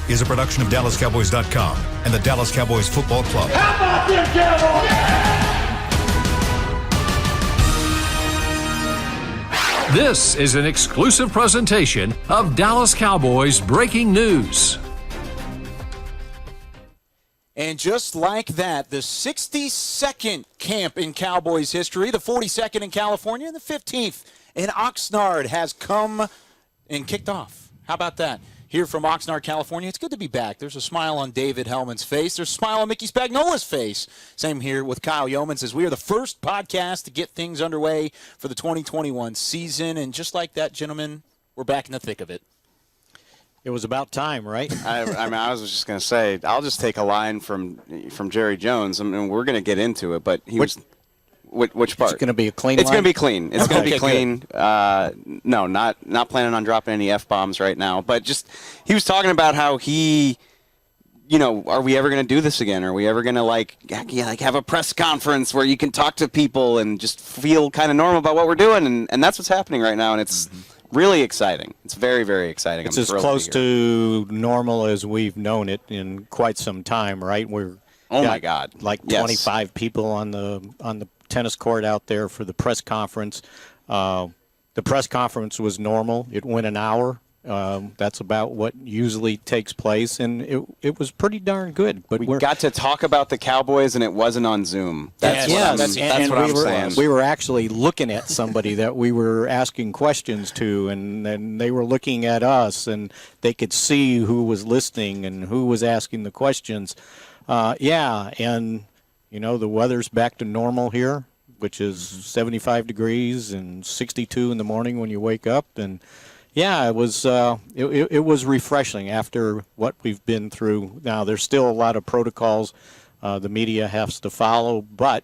is a production of DallasCowboys.com and the Dallas Cowboys Football Club. How about them Cowboys? Yeah! This is an exclusive presentation of Dallas Cowboys Breaking News. And just like that, the 62nd camp in Cowboys history, the 42nd in California, and the 15th in Oxnard has come and kicked off. How about that? Here from Oxnard, California, it's good to be back. There's a smile on David Hellman's face. There's a smile on Mickey Spagnola's face. Same here with Kyle Yeomans, as we are the first podcast to get things underway for the 2021 season. And just like that, gentlemen, we're back in the thick of it. It was about time, right? I was just going to say, I'll just take a line from Jerry Jones. I mean, we're going to get into it, but which part? It's going to be a clean line? It's going to be clean. It's going to be clean. Good. No, not planning on dropping any F-bombs right now, but just he was talking about how he, are we ever going to do this again? Are we ever going to have a press conference where you can talk to people and just feel kind of normal about what we're doing? And that's what's happening right now, and it's really exciting. It's very, very exciting. It's as close to normal as we've known it in quite some time, right? My God, like 25 people on the tennis court out there for the press conference. The press conference was normal. It went an hour. That's about what usually takes place, and it was pretty darn good. But we got to talk about the Cowboys, and it wasn't on Zoom. That's what I'm saying. We were actually looking at somebody that we were asking questions to, and then they were looking at us, and they could see who was listening and who was asking the questions. And the weather's back to normal here, which is 75 degrees and 62 in the morning when you wake up, and yeah, it was refreshing after what we've been through. Now, there's still a lot of protocols the media has to follow, but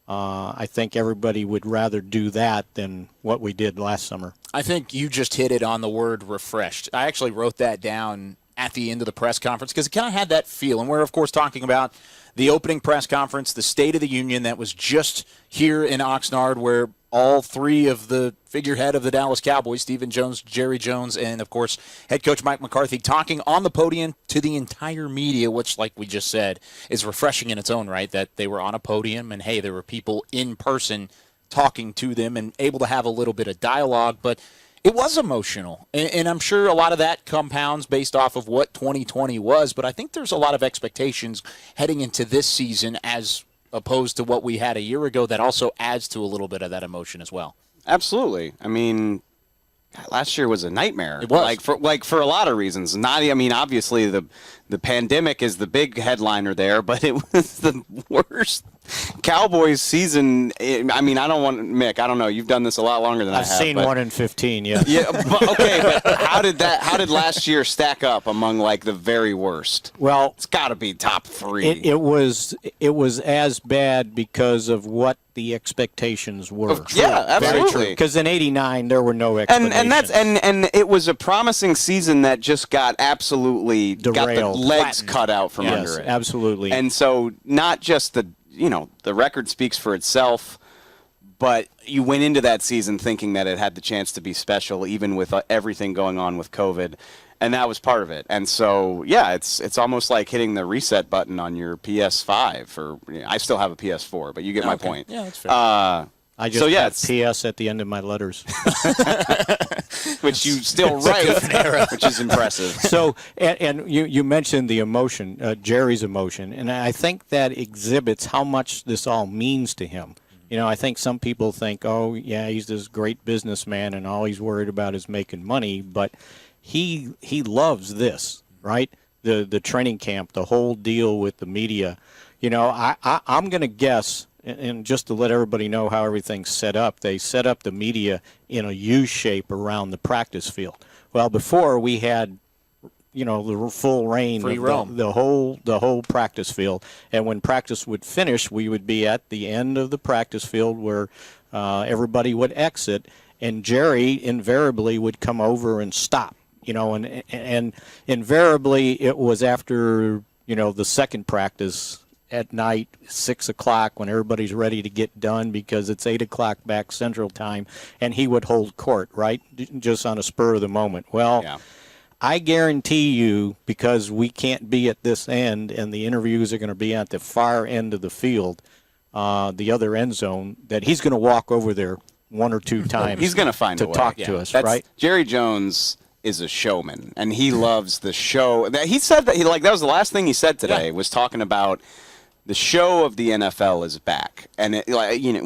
I think everybody would rather do that than what we did last summer. I think you just hit it on the word refreshed. I actually wrote that down at the end of the press conference because it kind of had that feel. And we're, of course, talking about the opening press conference, the State of the Union that was just here in Oxnard, where all three of the figurehead of the Dallas Cowboys, Stephen Jones, Jerry Jones, and, of course, head coach Mike McCarthy, talking on the podium to the entire media, which, like we just said, is refreshing in its own right, that they were on a podium and, hey, there were people in person talking to them and able to have a little bit of dialogue. But it was emotional, and I'm sure a lot of that compounds based off of what 2020 was, but I think there's a lot of expectations heading into this season as opposed to what we had a year ago that also adds to a little bit of that emotion as well. Absolutely. I mean, last year was a nightmare. It was. For a lot of reasons. Obviously the pandemic is the big headliner there, but it was the worst Cowboys season. I don't know. You've done this a lot longer than I have. I've seen 1 in 15, yeah. Yeah, but how did last year stack up among the very worst? Well, it's got to be top 3. It was as bad because of what the expectations were. Yeah, absolutely. Because in '89 there were no expectations. And it was a promising season that just got absolutely derailed, got the legs flattened. cut out from under it. Absolutely. And so not just the record speaks for itself, but you went into that season thinking that it had the chance to be special, even with everything going on with COVID. And that was part of it. And so, yeah, it's almost like hitting the reset button on your PS5. I still have a PS4, but you get my point. Yeah, that's fair. I just have PS at the end of my letters. Which you still write, which is impressive. So, and you mentioned the emotion, Jerry's emotion, and I think that exhibits how much this all means to him. I think some people think, oh, yeah, he's this great businessman and all he's worried about is making money, but he loves this, right? The training camp, the whole deal with the media. I'm going to guess, and just to let everybody know how everything's set up, they set up the media in a U shape around the practice field. Well, before we had, the full reign of the whole practice field, and when practice would finish, we would be at the end of the practice field where everybody would exit, and Jerry invariably would come over and stop. And invariably it was after, the second practice at night, 6 o'clock, when everybody's ready to get done because it's 8 o'clock back Central Time, and he would hold court, right, just on a spur of the moment. Well, I guarantee you, because we can't be at this end and the interviews are going to be at the far end of the field, the other end zone, that he's going to walk over there one or two times. He's going to find to a way. talk to us, right? Jerry Jones is a showman, and he loves the show. He said that that was the last thing he said today, was talking about the show of the NFL is back. And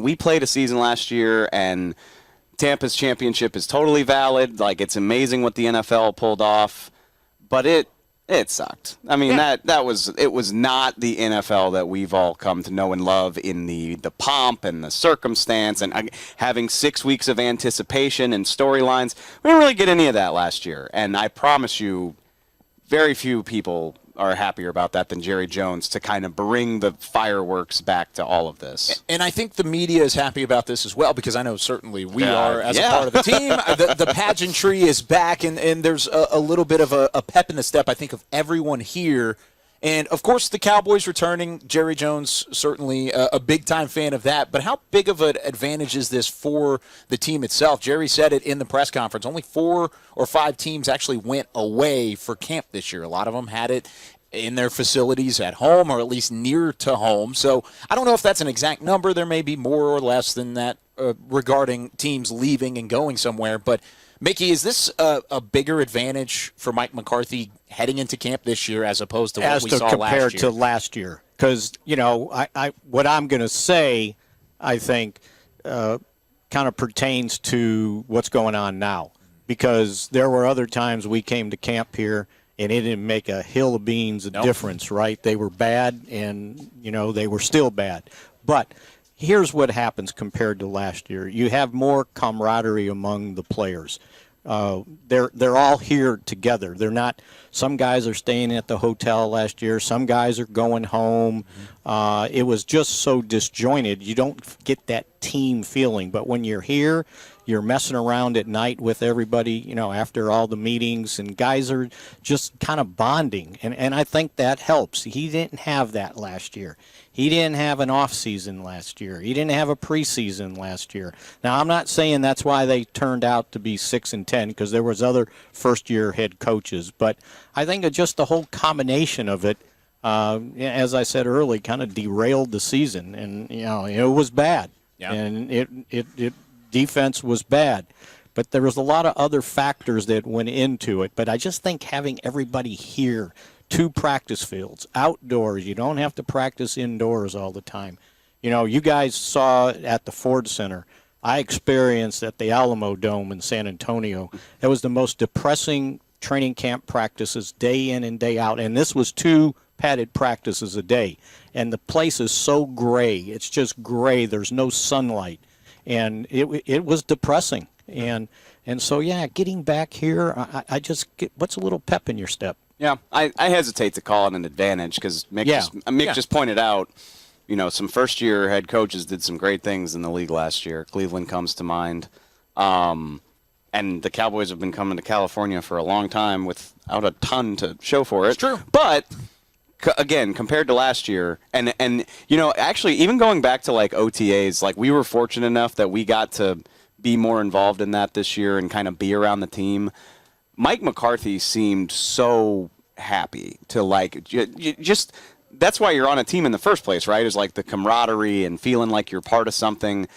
we played a season last year, and Tampa's championship is totally valid. Like, it's amazing what the NFL pulled off, but it sucked. I mean, it was not the NFL that we've all come to know and love in the pomp and the circumstance and having 6 weeks of anticipation and storylines. We didn't really get any of that last year, and I promise you, very few people are happier about that than Jerry Jones to kind of bring the fireworks back to all of this. And I think the media is happy about this as well, because I know certainly we are as a part of the team. The pageantry is back, and there's a little bit of a pep in the step, I think, of everyone here. And, of course, the Cowboys returning, Jerry Jones certainly a big-time fan of that. But how big of an advantage is this for the team itself? Jerry said it in the press conference. Only 4 or 5 teams actually went away for camp this year. A lot of them had it in their facilities at home, or at least near to home. So I don't know if that's an exact number. There may be more or less than that regarding teams leaving and going somewhere. But, Mickey, is this a bigger advantage for Mike McCarthy heading into camp this year as opposed to what we saw last year? Compared to last year. Because, what I'm going to say, I think, kind of pertains to what's going on now. Because there were other times we came to camp here and it didn't make a hill of beans of difference, right? They were bad, and, they were still bad. But here's what happens compared to last year. You have more camaraderie among the players. They're all here together. They're not. Some guys are staying at the hotel last year. Some guys are going home. It was just so disjointed. You don't get that team feeling. But when you're here, you're messing around at night with everybody, after all the meetings, and guys are just kind of bonding. And I think that helps. He didn't have that last year. He didn't have an off season last year. He didn't have a preseason last year. Now, I'm not saying that's why they turned out to be 6-10, because there was other first-year head coaches. But I think just the whole combination of it, as I said earlier, kind of derailed the season. And, it was bad. Yeah. And it defense was bad. But there was a lot of other factors that went into it. But I just think having everybody here, 2 practice fields, outdoors. You don't have to practice indoors all the time. You guys saw at the Ford Center. I experienced at the Alamo Dome in San Antonio. It was the most depressing training camp practices day in and day out. And this was 2 padded practices a day. And the place is so gray. It's just gray. There's no sunlight. And it was depressing. And so, getting back here, I just get, what's a little pep in your step? Yeah, I hesitate to call it an advantage, because Mick just pointed out, some first-year head coaches did some great things in the league last year. Cleveland comes to mind. And the Cowboys have been coming to California for a long time without a ton to show for it. It's true. But, again, compared to last year, and actually, even going back to, OTAs, we were fortunate enough that we got to be more involved in that this year and kind of be around the team. Mike McCarthy seemed so happy to just that's why you're on a team in the first place, right? Is the camaraderie and feeling like you're part of something.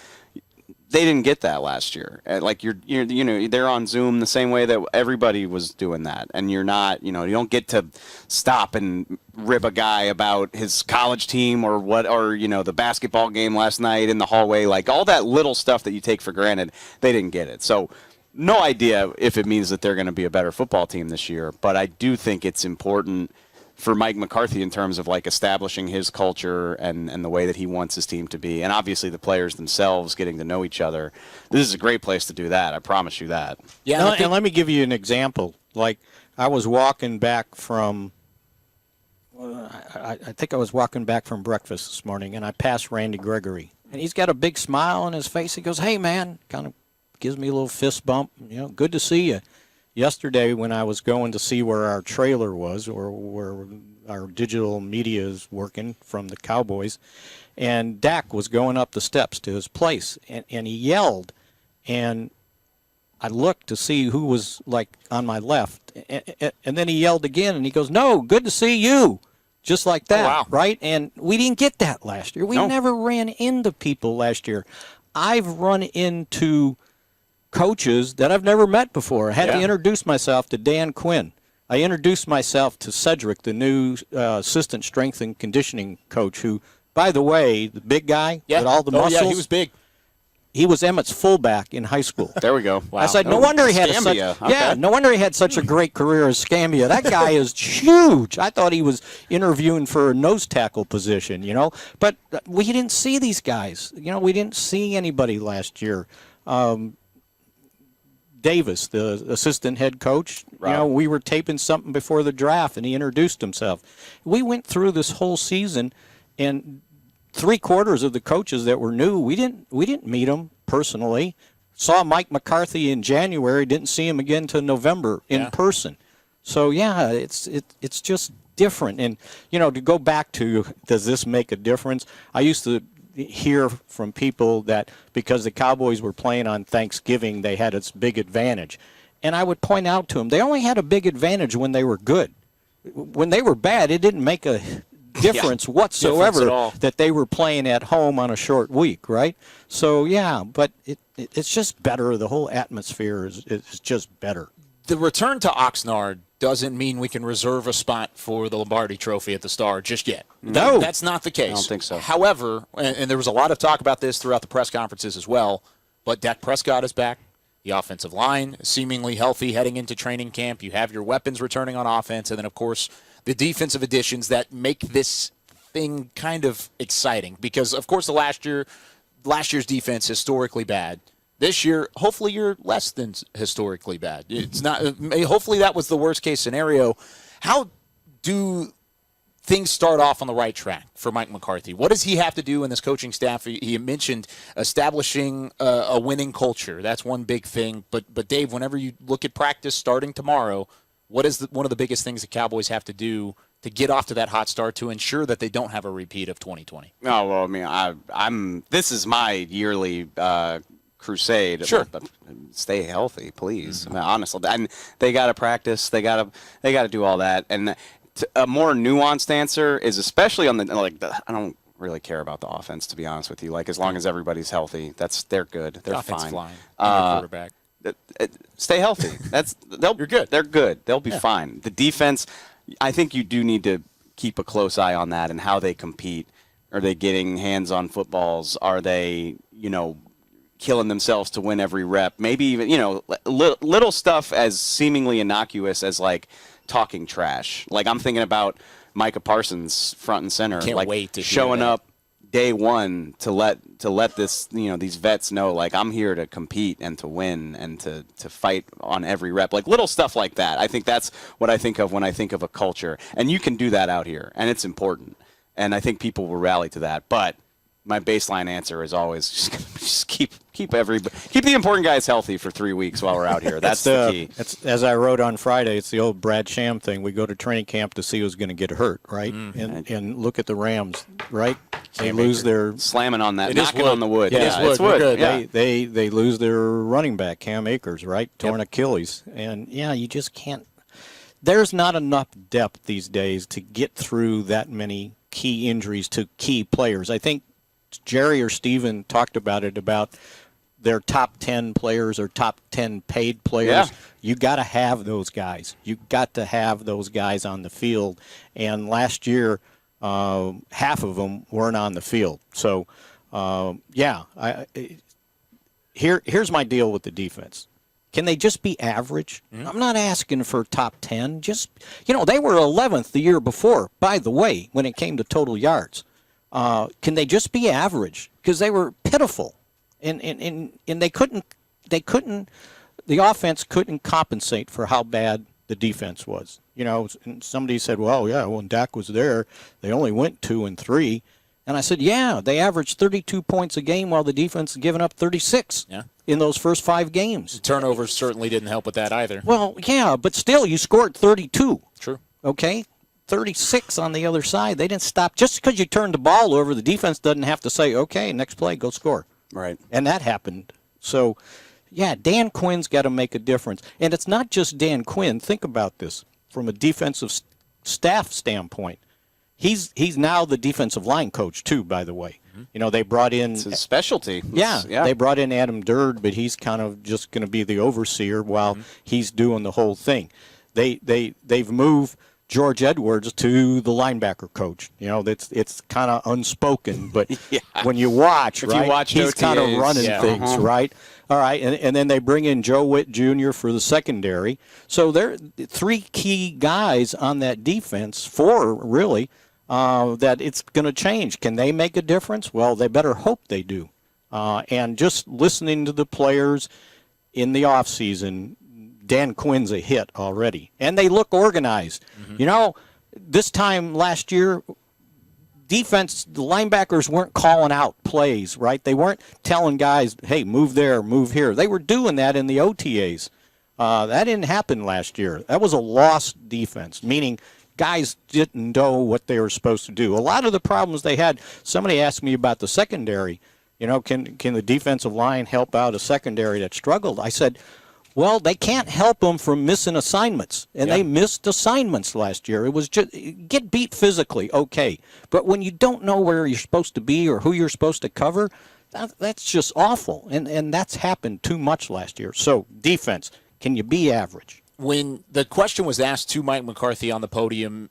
They didn't get that last year. They're on Zoom the same way that everybody was doing that, and you're not, you don't get to stop and rib a guy about his college team or the basketball game last night in the hallway, all that little stuff that you take for granted. They didn't get it. So, no idea if it means that they're going to be a better football team this year, but I do think it's important for Mike McCarthy in terms of establishing his culture and the way that he wants his team to be, and obviously the players themselves getting to know each other. This is a great place to do that. I promise you that. Yeah, and let me give you an example. I was walking back from, I think I was walking back from breakfast this morning, and I passed Randy Gregory, and he's got a big smile on his face. He goes, "Hey, man," kind of gives me a little fist bump. Good to see you. Yesterday, when I was going to see where our trailer was, or where our digital media is working from the Cowboys, and Dak was going up the steps to his place, and he yelled, and I looked to see who was like on my left, and then he yelled again, and he goes, "No, good to see you," just like that, wow. right? And we didn't get that last year. We never ran into people last year. I've run into coaches that I've never met before. I had to introduce myself to Dan Quinn. I introduced myself to Cedric, the new assistant strength and conditioning coach, who, by the way, the big guy with all the muscles. Yeah, he was big. He was Emmett's fullback in high school. There we go. Wow. I said, no wonder he had no wonder he had such a great career as Scambia. That guy is huge. I thought he was interviewing for a nose tackle position, But we didn't see these guys. We didn't see anybody last year. Davis, the assistant head coach, we were taping something before the draft, and he introduced himself. We went through this whole season, and 3/4 of the coaches that were new, we didn't meet them personally. Saw Mike McCarthy in January, didn't see him again till November in person. So it's just different. And to go back to, does this make a difference? I used to hear from people that because the Cowboys were playing on Thanksgiving, they had its big advantage. And I would point out to them, they only had a big advantage when they were good. When they were bad, it didn't make a difference whatsoever that they were playing at home on a short week, right? So, but it's just better. The whole atmosphere is just better. The return to Oxnard doesn't mean we can reserve a spot for the Lombardi Trophy at the Star just yet. No. That's not the case. I don't think so. However, and there was a lot of talk about this throughout the press conferences as well, but Dak Prescott is back. The offensive line seemingly healthy heading into training camp. You have your weapons returning on offense, and then, of course, the defensive additions that make this thing kind of exciting because, of course, last year's defense historically bad. This year, hopefully, you're less than historically bad. It's not. Hopefully, that was the worst case scenario. How do things start off on the right track for Mike McCarthy? What does he have to do in this coaching staff? He mentioned establishing a winning culture. That's one big thing. But Dave, whenever you look at practice starting tomorrow, what is one of the biggest things the Cowboys have to do to get off to that hot start to ensure that they don't have a repeat of 2020? Oh well, I mean, this is my yearly crusade. Sure. Stay healthy, please. I mean, honestly, and they got to practice. They got to do all that. And a more nuanced answer is especially on I don't really care about the offense, to be honest with you. Like, as long as everybody's healthy, they're good. They're fine. Flying. Quarterback. Stay healthy. You're good. They're good. They'll be fine. The defense, I think you do need to keep a close eye on that and how they compete. Are they getting hands on footballs? Are they, killing themselves to win every rep? Maybe even, little stuff as seemingly innocuous as like talking trash. Like, I'm thinking about Micah Parsons front and center. Can't wait to showing up day one to let this these vets know, like, I'm here to compete and to win and to fight on every rep. Like, little stuff like that. I think that's what I think of when I think of a culture, and you can do that out here, and it's important, and I think people will rally to that. But my baseline answer is always just keep the important guys healthy for 3 weeks while we're out here. That's the key. It's, as I wrote on Friday, it's the old Brad Sham thing. We go to training camp to see who's going to get hurt, right? And look at the Rams, right? They lose their slamming on that, knocking on the wood. Yeah, it's wood. Good. Yeah. They lose their running back, Cam Akers, right? Torn Achilles, and you just can't. There's not enough depth these days to get through that many key injuries to key players. I think Jerry or Steven talked about their top 10 players or top 10 paid players. Yeah. You got to have those guys. You got to have those guys on the field. And last year, half of them weren't on the field. So, here's my deal with the defense. Can they just be average? I'm not asking for top 10. Just, they were 11th the year before, by the way, when it came to total yards. Can they just be average? Because they were pitiful, and they couldn't. The offense couldn't compensate for how bad the defense was. And somebody said, "Well, yeah, when Dak was there, they only went 2-3." And I said, "Yeah, they averaged 32 points a game while the defense had given up 36 in those first 5 games. Turnovers certainly didn't help with that either." Well, yeah, but still, you scored 32. True. Okay. 36 on the other side. They didn't stop. Just because you turned the ball over, the defense doesn't have to say, okay, next play, go score. Right. And that happened. So Yeah, Dan Quinn's got to make a difference. And it's not just Dan Quinn. Think about this from a defensive staff standpoint. He's now the defensive line coach, too, by the way. You know, they brought in... It's his specialty. Yeah, they brought in Adam Durd, but he's kind of just going to be the overseer while he's doing the whole thing. They've moved George Edwards to the linebacker coach. You know, it's kind of unspoken, but when you watch, if right, you watch he's kind of running things, Uh-huh. right? All right, and then they bring in Joe Witt Jr. for the secondary. So they're three key guys on that defense, four really, that it's going to change. Can they make a difference? Well, they better hope they do. And just listening to the players in the offseason, Dan Quinn's a hit already. And they look organized. You know, this time last year, defense, the linebackers weren't calling out plays, right? They weren't telling guys, hey, move there, move here. They were doing that in the OTAs. That didn't happen last year. That was a lost defense, meaning guys didn't know what they were supposed to do. A lot of the problems they had, somebody asked me about the secondary. You know, can the defensive line help out a secondary that struggled? I said, well, they can't help them from missing assignments, and they missed assignments last year. It was just get beat physically, okay, but when you don't know where you're supposed to be or who you're supposed to cover, that's just awful, and that's happened too much last year. So defense, can you be average? When the question was asked to Mike McCarthy on the podium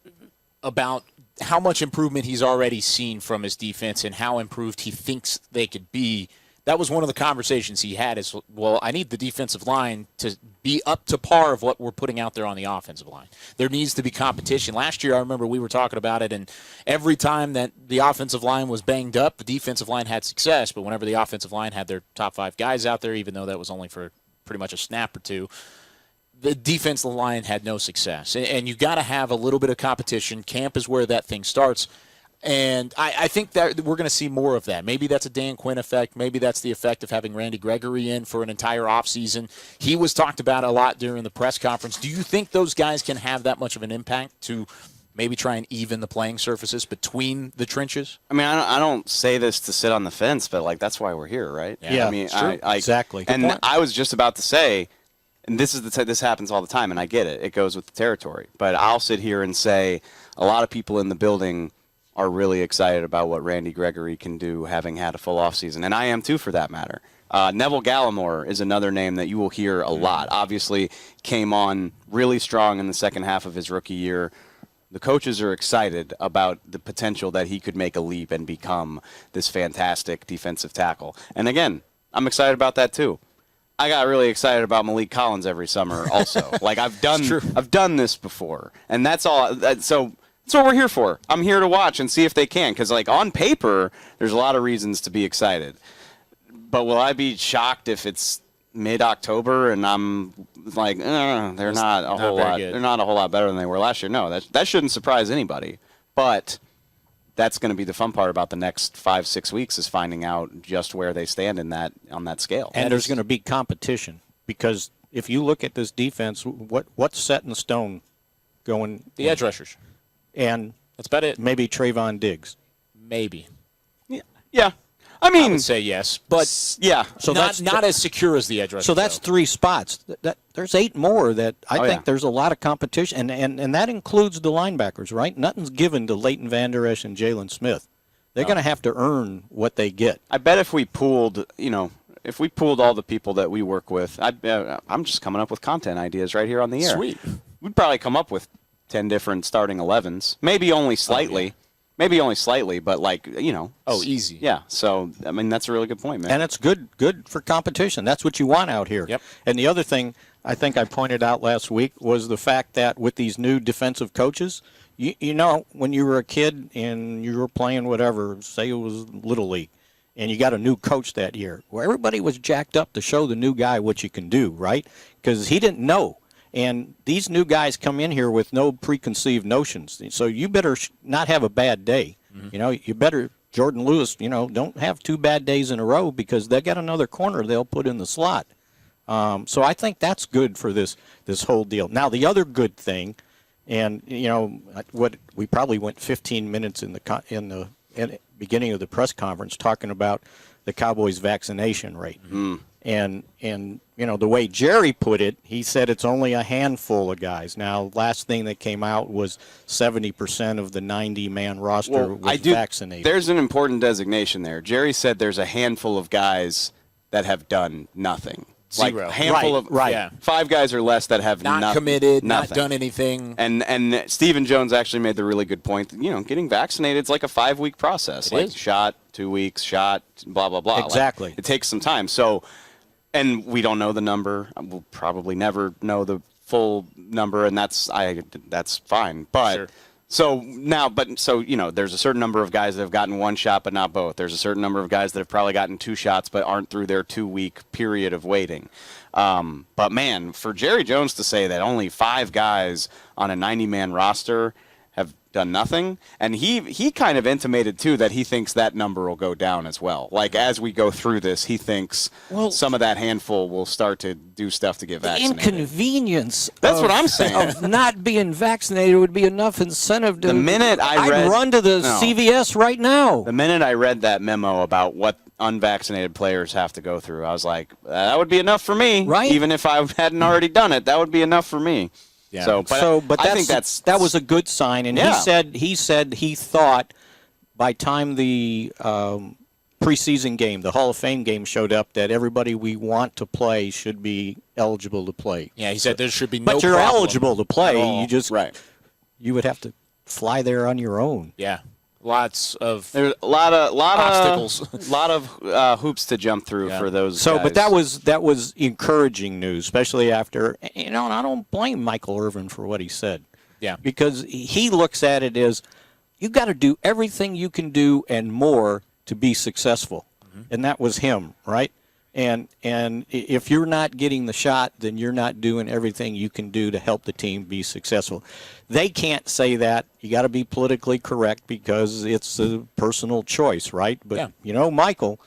about how much improvement he's already seen from his defense and how improved he thinks they could be, that was one of the conversations he had is, well, I need the defensive line to be up to par of what we're putting out there on the offensive line. There needs to be competition. Last year, I remember we were talking about it, and every time that the offensive line was banged up, the defensive line had success. But whenever the offensive line had their top five guys out there, even though that was only for pretty much a snap or two, the defensive line had no success. And you got to have a little bit of competition. Camp is where that thing starts. And I think that we're going to see more of that. Maybe that's a Dan Quinn effect. Maybe that's the effect of having Randy Gregory in for an entire offseason. He was talked about a lot during the press conference. Do you think those guys can have that much of an impact to maybe try and even the playing surfaces between the trenches? I mean, I don't say this to sit on the fence, but, like, that's why we're here, right? Yeah, I mean, exactly. And I was just about to say, and this happens all the time, and I get it. It goes with the territory. But I'll sit here and say a lot of people in the building are really excited about what Randy Gregory can do having had a full offseason. And I am too, for that matter. Neville Gallimore is another name that you will hear a lot. Obviously came on really strong in the second half of his rookie year. The coaches are excited about the potential that he could make a leap and become this fantastic defensive tackle. And again, I'm excited about that too. I got really excited about Malik Collins every summer also. Like I've done this before. And that's all. So that's what we're here for. I'm here to watch and see if they can, because like on paper, there's a lot of reasons to be excited. But will I be shocked if it's mid-October and I'm like, they're not a whole lot. They're not a whole lot better than they were last year. No, that shouldn't surprise anybody. But that's going to be the fun part about the next 5-6 weeks is finding out just where they stand in that on that scale. And there's going to be competition because if you look at this defense, what's set in stone going? The edge rushers. And that's about it. Maybe Trayvon Diggs. Maybe. Yeah. I mean, I would say yes, but yeah. So not as secure as the edge rusher. So that's 3 spots. There's 8 more that I think there's a lot of competition, and that includes the linebackers, right? Nothing's given to Leighton Vander Esch and Jalen Smith. They're going to have to earn what they get. I bet if we pooled, all the people that we work with, I'm just coming up with content ideas right here on the air. Sweet. We'd probably come up with 10 different starting 11s. Maybe only slightly. Oh, yeah. Maybe only slightly, but easy. Yeah. So I mean, that's a really good point, man. And it's good for competition. That's what you want out here. Yep. And the other thing I think I pointed out last week was the fact that with these new defensive coaches, you know, when you were a kid and you were playing whatever, say it was Little League, and you got a new coach that year, well, everybody was jacked up to show the new guy what you can do, right? Because he didn't know. And these new guys come in here with no preconceived notions. So you better not have a bad day. Mm-hmm. You know, you better, Jordan Lewis, don't have 2 bad days in a row because they got another corner they'll put in the slot. So I think that's good for this whole deal. Now, the other good thing, and, what we probably went 15 minutes in the beginning of the press conference talking about the Cowboys' vaccination rate. Mm-hmm. And the way Jerry put it, he said it's only a handful of guys. Now, last thing that came out was 70% of the 90-man roster was vaccinated. There's an important designation there. Jerry said there's a handful of guys that have done nothing. Zero. Like a handful of Yeah. 5 guys or less that have not committed, nothing. not done anything. And Stephen Jones actually made the really good point. Getting vaccinated is like a 5-week process. It like is. Shot, 2 weeks, shot, blah blah blah. Exactly. It takes some time. So, and we don't know the number. We'll probably never know the full number, and that's fine. But. Sure. So there's a certain number of guys that have gotten 1 shot but not both. There's a certain number of guys that have probably gotten 2 shots but aren't through their 2-week period of waiting. But man, for Jerry Jones to say that only 5 guys on a 90-man roster have done nothing, and he kind of intimated too that he thinks that number will go down as well. Like as we go through this, he thinks some of that handful will start to do stuff to get vaccinated. Inconvenience. That's what I'm saying. Of not being vaccinated would be enough incentive to. The minute I'd run to the CVS right now. The minute I read that memo about what unvaccinated players have to go through, I was like, that would be enough for me. Right. Even if I hadn't already done it, that would be enough for me. Yeah. But I think that was a good sign, and Yeah. he said he thought by time the preseason game, the Hall of Fame game showed up, that everybody we want to play should be eligible to play. Yeah, he said there should be no But you're problem eligible to at play. all. You just you would have to fly there on your own. Yeah. Lots of There's a lot obstacles. of lot of hoops to jump through for those So, guys. but that was encouraging news, especially after, and I don't blame Michael Irvin for what he said. Yeah. Because he looks at it as, you got to do everything you can do and more to be successful. Mm-hmm. And that was him, right? And if you're not getting the shot, then you're not doing everything you can do to help the team be successful. They can't say that. You got to be politically correct because it's a personal choice, right? But, Michael,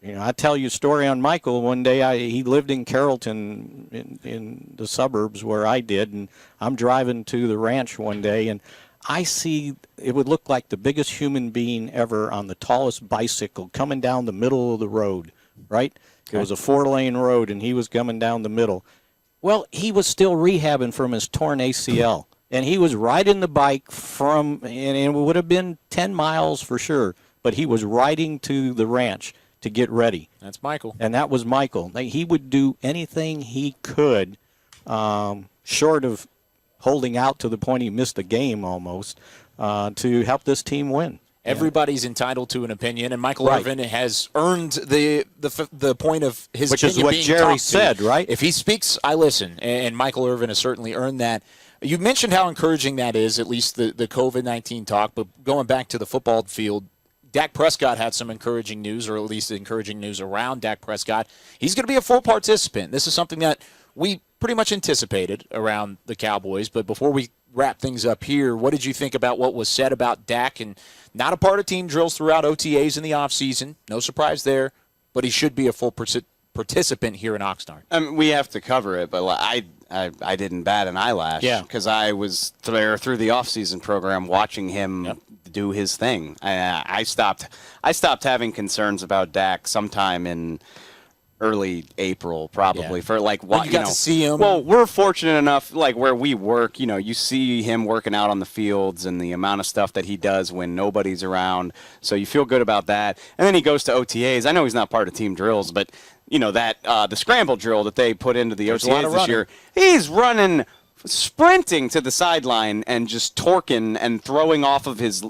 I tell you a story on Michael. One day he lived in Carrollton in the suburbs where I did, and I'm driving to the ranch one day, and I see it would look like the biggest human being ever on the tallest bicycle coming down the middle of the road, right? It was a 4-lane road, and he was coming down the middle. Well, he was still rehabbing from his torn ACL, and he was riding the bike and it would have been 10 miles for sure, but he was riding to the ranch to get ready. That's Michael. And that was Michael. He would do anything he could, short of holding out to the point he missed a game almost, to help this team win. Everybody's entitled to an opinion, and Michael Irvin has earned the point of his Which opinion is what being Jerry talked to. said, right? If he speaks, I listen, and Michael Irvin has certainly earned that. You mentioned how encouraging that is, at least the COVID-19 talk, but going back to the football field, Dak Prescott had some encouraging news, or at least encouraging news around Dak Prescott. He's going to be a full participant. This is something that we pretty much anticipated around the Cowboys, but before we wrap things up here, what did you think about what was said about Dak? And not a part of team drills throughout OTAs in the offseason. No surprise there, but he should be a full participant here in Oxnard. I mean, we have to cover it, but I didn't bat an eyelash because I was there through the offseason program watching him do his thing. I stopped having concerns about Dak sometime in early April, probably for you got to see him. Well, we're fortunate enough, like where we work, you see him working out on the fields and the amount of stuff that he does when nobody's around. So you feel good about that. And then he goes to OTAs. I know he's not part of team drills, but that the scramble drill that they put into the OTAs this year, he's running, sprinting to the sideline and just torquing and throwing off of his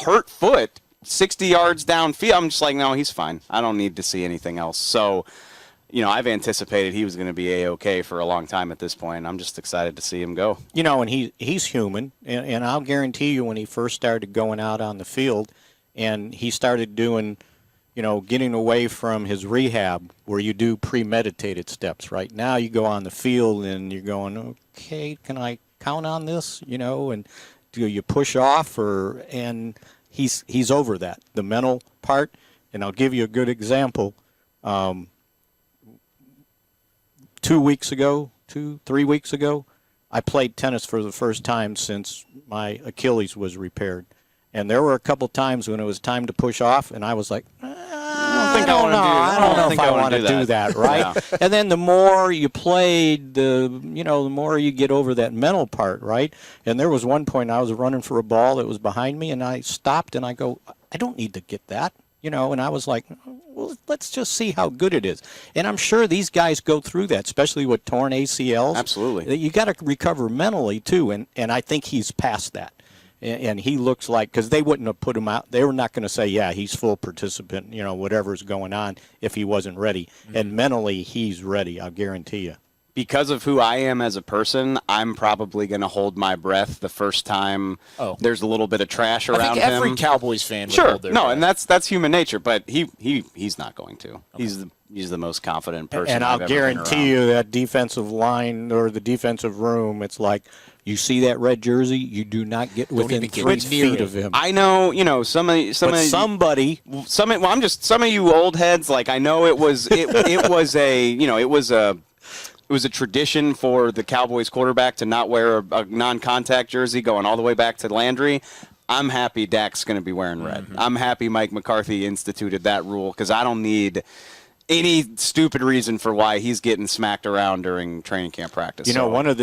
hurt foot 60 yards downfield. I'm just like, no, he's fine. I don't need to see anything else. So, I've anticipated he was going to be A-OK for a long time at this point. I'm just excited to see him go. And he's human, and I'll guarantee you when he first started going out on the field and he started doing, getting away from his rehab where you do premeditated steps, right? Now you go on the field and you're going, okay, can I count on this, and do you push off and he's over that, the mental part. And I'll give you a good example. 3 weeks ago, I played tennis for the first time since my Achilles was repaired. And there were a couple times when it was time to push off, and I was like, I don't think I want to do. I don't know if I want to do that, right? Yeah. And then the more you played, the more you get over that mental part, right? And there was one point I was running for a ball that was behind me, and I stopped and I go, I don't need to get that, and I was like, well, let's just see how good it is. And I'm sure these guys go through that, especially with torn ACLs. Absolutely. You got to recover mentally too, and I think he's past that. And he looks like, because they wouldn't have put him out, they were not going to say, yeah, he's full participant, whatever's going on if he wasn't ready. Mm-hmm. And mentally, he's ready, I'll guarantee you. Because of who I am as a person, I'm probably going to hold my breath the first time there's a little bit of trash around him. I think every Cowboys fan would hold their breath. And that's human nature, but he's not going to. Okay. He's the most confident person and I've I'll ever been guarantee you that defensive line or the defensive room, it's like, you see that red jersey, you do not get within 3 feet of him. I know, some of you old heads, like, I know it was a tradition for the Cowboys quarterback to not wear a non-contact jersey going all the way back to Landry. I'm happy Dak's going to be wearing red. Mm-hmm. I'm happy Mike McCarthy instituted that rule because I don't need any stupid reason for why he's getting smacked around during training camp practice. One of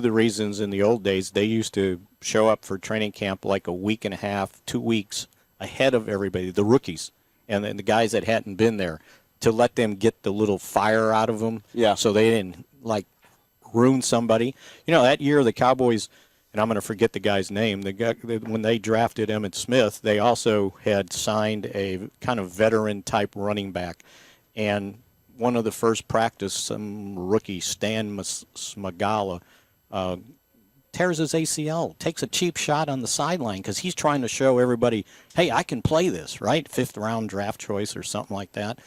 the reasons in the old days, they used to show up for training camp like a week and a half, 2 weeks ahead of everybody, the rookies, and then the guys that hadn't been there, to let them get the little fire out of them. Yeah. So they didn't ruin somebody. That year the Cowboys, and I'm going to forget the guy's name. When they drafted Emmitt Smith, they also had signed a kind of veteran type running back. And one of the first practice, some rookie, Stan Smagala, tears his ACL, takes a cheap shot on the sideline because he's trying to show everybody, hey, I can play this, right? 5th-round draft choice or something like that.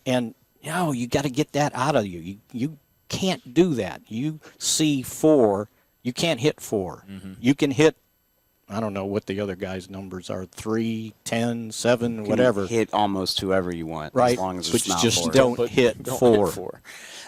And, you got to get that out of you. You can't do that. You see 4, you can't hit 4. Mm-hmm. You can hit, I don't know what the other guy's numbers are, 3, 10, 7, whatever. Hit almost whoever you want, right? As long as it's not just 4. Don't hit 4.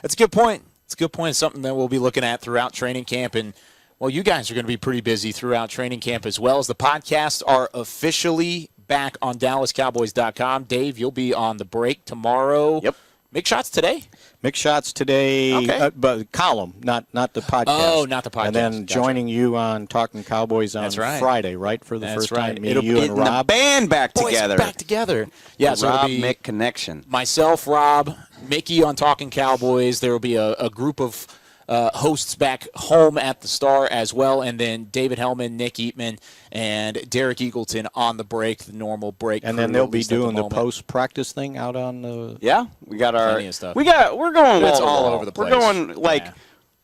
That's a good point. It's a good point. Something that we'll be looking at throughout training camp. And, well, you guys are going to be pretty busy throughout training camp as well, as the podcasts are officially back on DallasCowboys.com. Dave, you'll be on the break tomorrow. Yep. Mix shots today? Mix shots today, okay. But column, not the podcast. Oh, not the podcast. And then joining you on Talking Cowboys on Friday, right? For the first time, me, you, and Rob. The band back together. Back together. Yeah, so Rob, it'll be Mick connection. Myself, Rob, Mickey on Talking Cowboys. There will be a group of hosts back home at the Star as well, and then David Hellman, Nick Eatman, and Derek Eagleton on the break, the normal break. And then they'll be doing the post-practice thing out on the. Yeah, we got our stuff. We're going. It's all over the place. We're going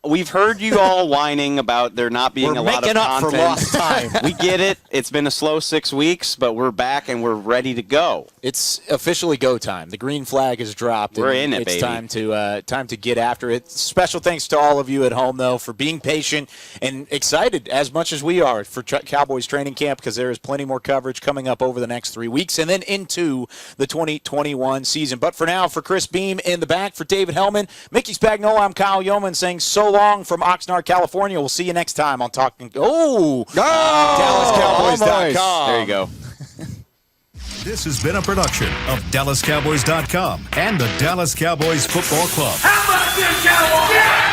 We've heard you all whining about there not being a lot of content. We're making up for lost time. We get it. It's been a slow 6 weeks, but we're back and we're ready to go. It's officially go time. The green flag is dropped. We're in it, it's baby. time to get after it. Special thanks to all of you at home, though, for being patient and excited as much as we are for Cowboys training camp, because there is plenty more coverage coming up over the next 3 weeks and then into the 2021 season. But for now, for Chris Beam in the back, for David Hellman, Mickey Spagnola, I'm Kyle Yeoman saying so long from Oxnard, California. We'll see you next time on Talking. DallasCowboys.com. There you go. This has been a production of DallasCowboys.com and the Dallas Cowboys Football Club. How about this, Cowboys? Yeah!